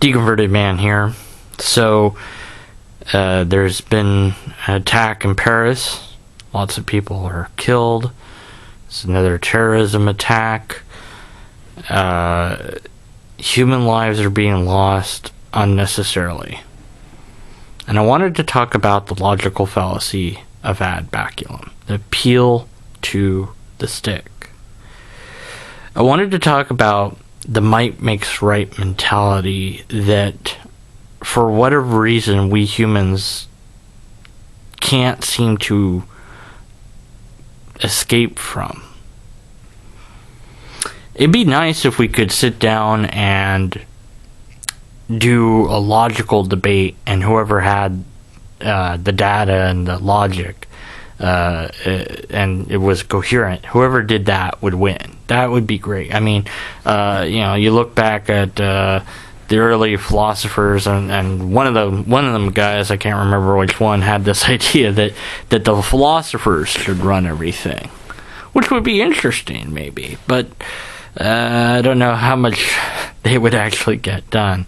Deconverted Man here. So, there's been an attack in Paris. Lots of people are killed. It's another terrorism attack. Human lives are being lost unnecessarily. And I wanted to talk about the logical fallacy of ad baculum, the appeal to the stick. I wanted to talk about the might makes right mentality that, for whatever reason, we humans can't seem to escape from. It'd be nice if we could sit down and do a logical debate, and whoever had the data and the logic and it was coherent, whoever did that would win. That would be great. I mean, you look back at the early philosophers, and one of them guys, I can't remember which one, had this idea that the philosophers should run everything, which would be interesting maybe, but I don't know how much they would actually get done.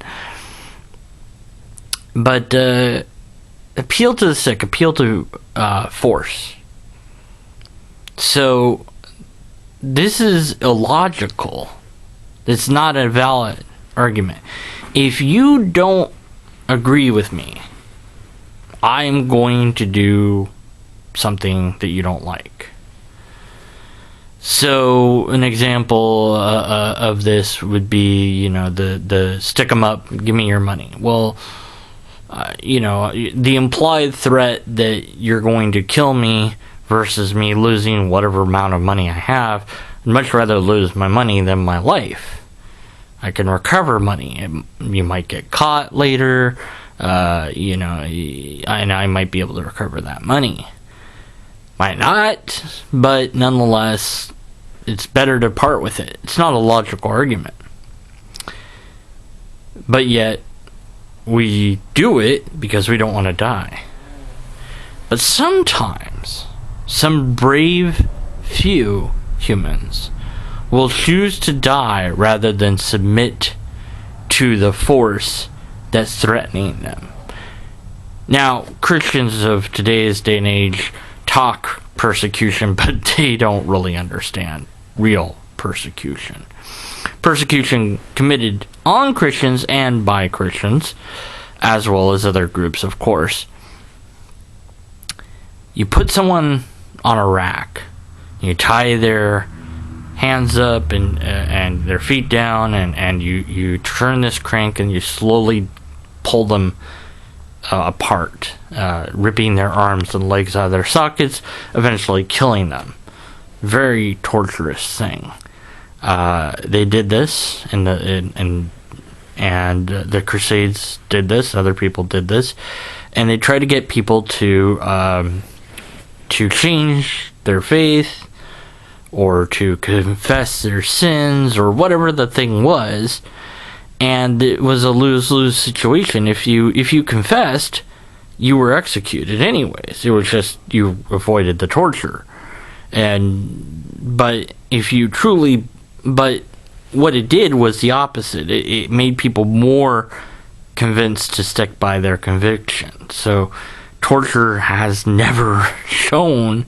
But appeal to the sick, appeal to force. So this is illogical. It's not a valid argument. If you don't agree with me, I'm going to do something that you don't like. So an example of this would be, the stick 'em up, give me your money. Well, the implied threat that you're going to kill me versus me losing whatever amount of money I have, I'd much rather lose my money than my life. I can recover money. You might get caught later, and I might be able to recover that money. Might not, but nonetheless, it's better to part with it. It's not a logical argument. But yet, we do it because we don't want to die. But sometimes, some brave few humans will choose to die rather than submit to the force that's threatening them. Now, Christians of today's day and age talk persecution, but they don't really understand real persecution. Persecution committed on Christians and by Christians, as well as other groups, of course. You put someone on a rack, you tie their hands up and their feet down, and you turn this crank and you slowly pull them apart, ripping their arms and legs out of their sockets, eventually killing them. Very torturous thing. They did this, and the Crusades did this. Other people did this, and they tried to get people to change their faith, or to confess their sins, or whatever the thing was. And it was a lose-lose situation. If you confessed, you were executed anyways. It was just you avoided the torture. But what it did was the opposite. It made people more convinced to stick by their conviction. So torture has never shown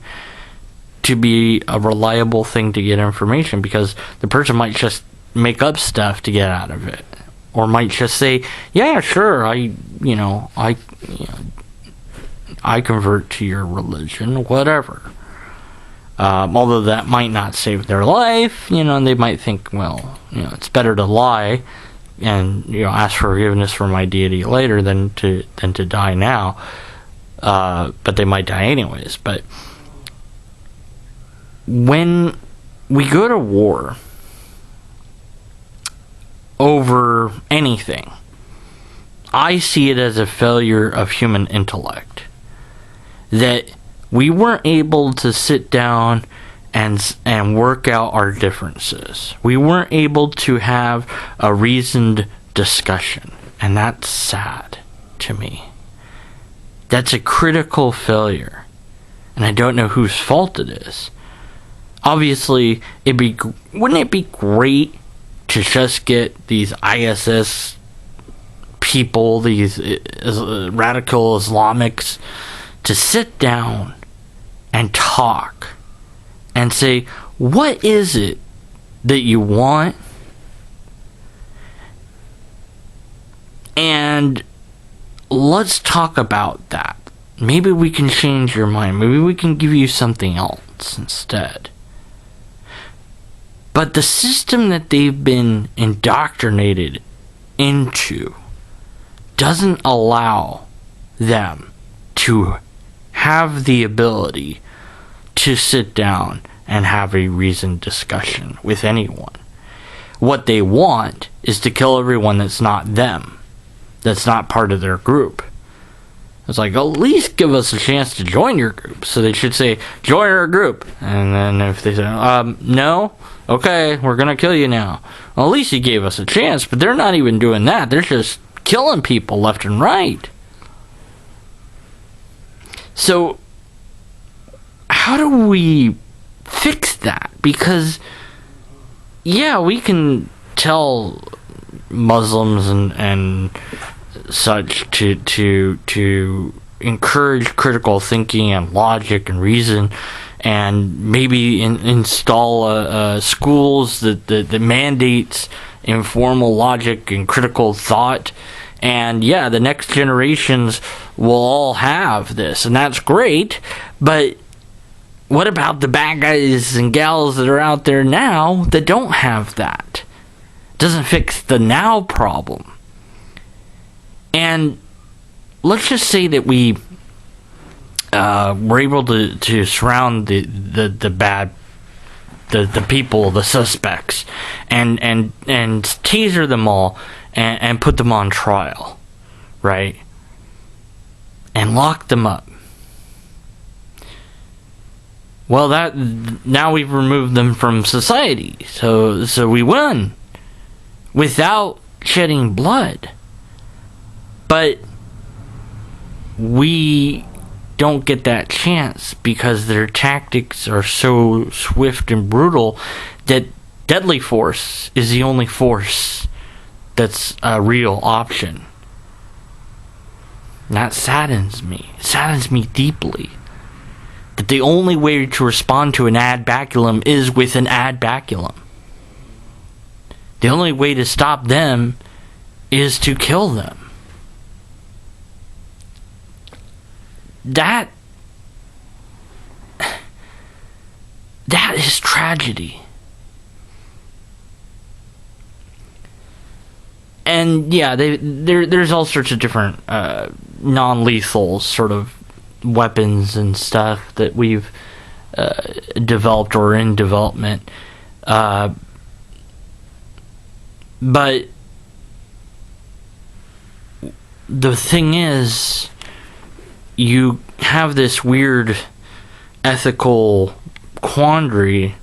to be a reliable thing to get information, because the person might just make up stuff to get out of it, or might just say, yeah, sure, I convert to your religion, whatever. Although that might not save their life, and they might think, well, it's better to lie and ask for forgiveness from my deity later than to die now. But they might die anyways. But when we go to war over anything, I see it as a failure of human intellect. That we weren't able to sit down and work out our differences. We weren't able to have a reasoned discussion. And that's sad to me. That's a critical failure. And I don't know whose fault it is. Obviously, wouldn't it be great to just get these ISS people, these radical Islamics, to sit down and talk and say, what is it that you want? And let's talk about that. Maybe we can change your mind. Maybe we can give you something else instead. But the system that they've been indoctrinated into doesn't allow them to have the ability to sit down and have a reasoned discussion with anyone. What they want is to kill everyone that's not them, that's not part of their group. It's like, at least give us a chance to join your group. So they should say, join our group. And then if they say, no, okay, we're going to kill you now. Well, at least you gave us a chance, but they're not even doing that. They're just killing people left and right. So, how do we fix that? Because, yeah, we can tell Muslims and such to encourage critical thinking and logic and reason, and maybe install schools that mandates informal logic and critical thought, and yeah, the next generations will all have this, and that's great. But what about the bad guys and gals that are out there now that don't have that? Doesn't fix the now problem. And let's just say that we were able to surround the bad, the people, the suspects, and taser them all and put them on trial, right? And lock them up. Well, that now we've removed them from society, so we won without shedding blood. But we don't get that chance because their tactics are so swift and brutal that deadly force is the only force that's a real option. And that saddens me. It saddens me deeply. That the only way to respond to an ad baculum is with an ad baculum. The only way to stop them is to kill them. That is tragedy. And yeah, there's all sorts of different non-lethal sort of weapons and stuff that we've developed or in development. But the thing is, you have this weird ethical quandary.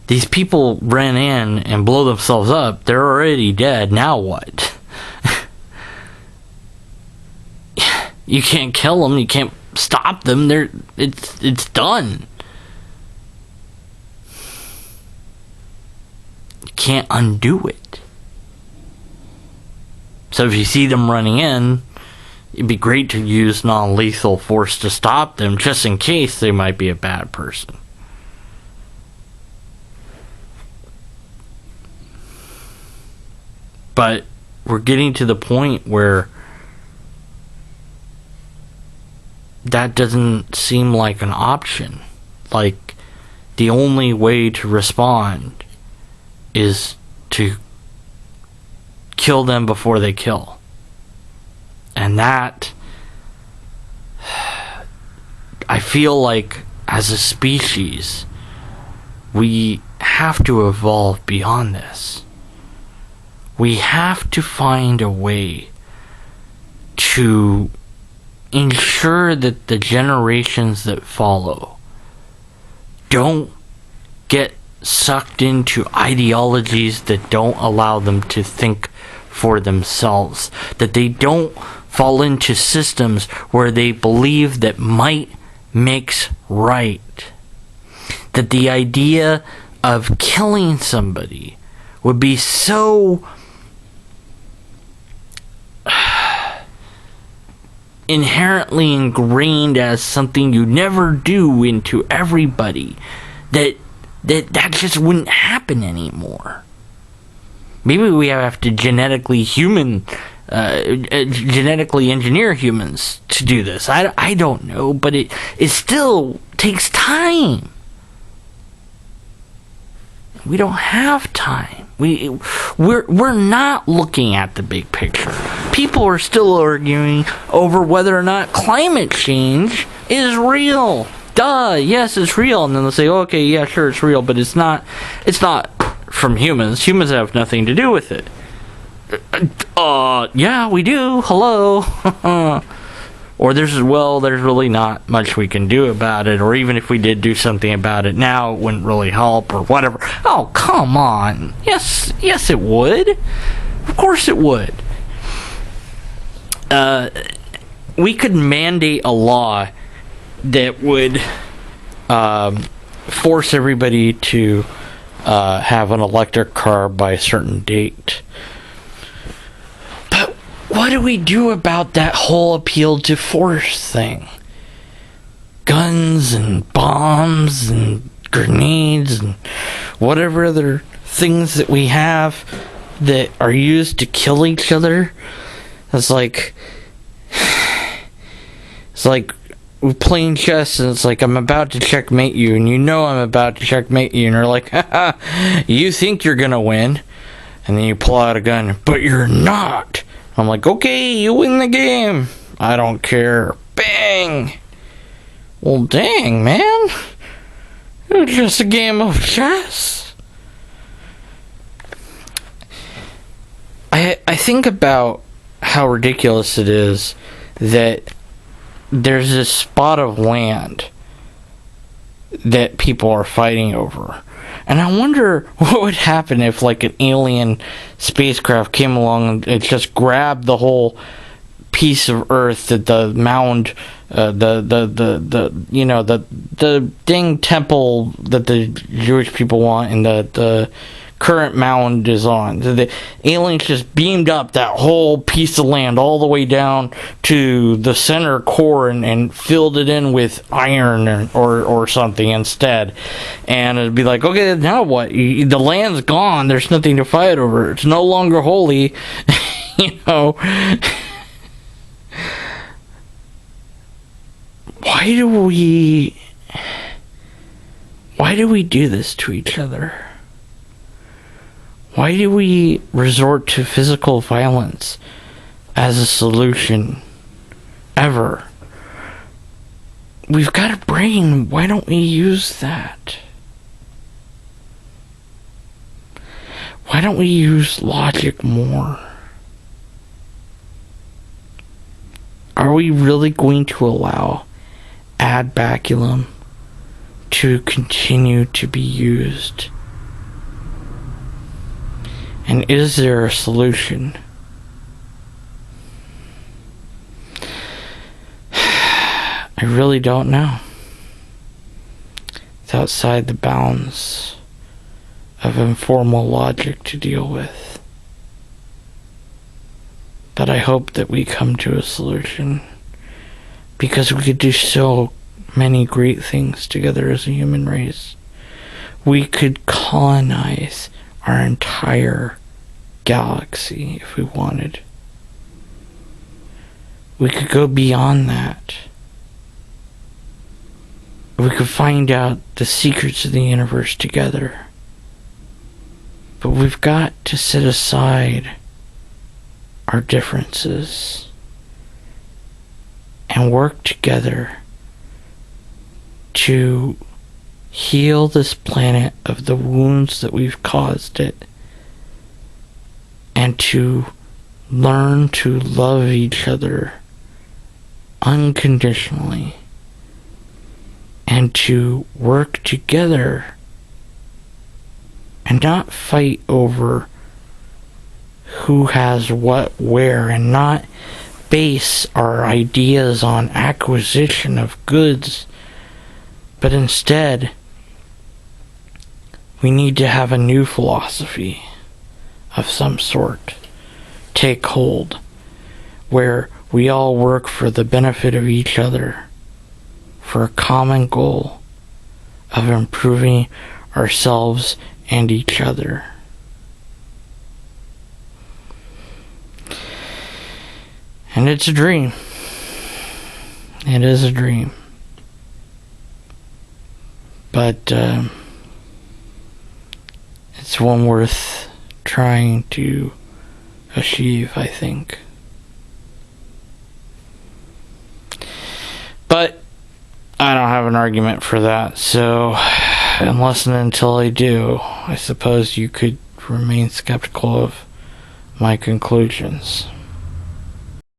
These people ran in and blow themselves up. They're already dead. Now what? You can't kill them. You can't stop them. It's done. You can't undo it. So if you see them running in, it'd be great to use non-lethal force to stop them, just in case they might be a bad person. But we're getting to the point where that doesn't seem like an option. Like, the only way to respond is to kill them before they kill. And that, I feel like as a species, we have to evolve beyond this. We have to find a way to ensure that the generations that follow don't get sucked into ideologies that don't allow them to think for themselves, that they don't fall into systems where they believe that might makes right, that the idea of killing somebody would be so inherently ingrained as something you never do into everybody, that just wouldn't happen anymore. Maybe we have to genetically engineer humans to do this. I don't know, but it still takes time. We don't have time. We're not looking at the big picture. People are still arguing over whether or not climate change is real. Duh, yes, it's real. And then they'll say, okay, yeah, sure, it's real, but it's not from humans. Humans have nothing to do with it. Yeah, we do. Hello. Or there's really not much we can do about it, or even if we did do something about it now, it wouldn't really help, or whatever. Oh, come on. Yes, it would. Of course it would. We could mandate a law that would force everybody to have an electric car by a certain date. But what do we do about that whole appeal to force thing? Guns and bombs and grenades and whatever other things that we have that are used to kill each other. It's like we're playing chess, and it's like, I'm about to checkmate you, and you know I'm about to checkmate you, and you're like, haha, you think you're gonna win, and then you pull out a gun, but you're not. I'm like, okay, you win the game. I don't care. Bang! Well, dang, man. It was just a game of chess. I think about how ridiculous it is that there's this spot of land that people are fighting over. And I wonder what would happen if, like, an alien spacecraft came along and just grabbed the whole piece of Earth that the mound, the dang temple that the Jewish people want, and the current mound is on. The aliens just beamed up that whole piece of land all the way down to the center core and filled it in with iron or something instead. And it'd be like, okay, now what? The land's gone. There's nothing to fight over. It's no longer holy. Why do we do this to each other? Why do we resort to physical violence as a solution ever? We've got a brain. Why don't we use that? Why don't we use logic more? Are we really going to allow Baculum to continue to be used? And is there a solution? I really don't know. It's outside the bounds of informal logic to deal with. But I hope that we come to a solution, because we could do so many great things together as a human race. We could colonize our entire galaxy if we wanted. We could go beyond that. We could find out the secrets of the universe together. But we've got to set aside our differences and work together to heal this planet of the wounds that we've caused it, and to learn to love each other unconditionally, and to work together and not fight over who has what where, and not base our ideas on acquisition of goods, but instead we need to have a new philosophy of some sort take hold, where we all work for the benefit of each other, for a common goal of improving ourselves and each other. And it's a dream. It is a dream. But it's one worth trying to achieve, I think. But I don't have an argument for that, so unless and until I do, I suppose you could remain skeptical of my conclusions.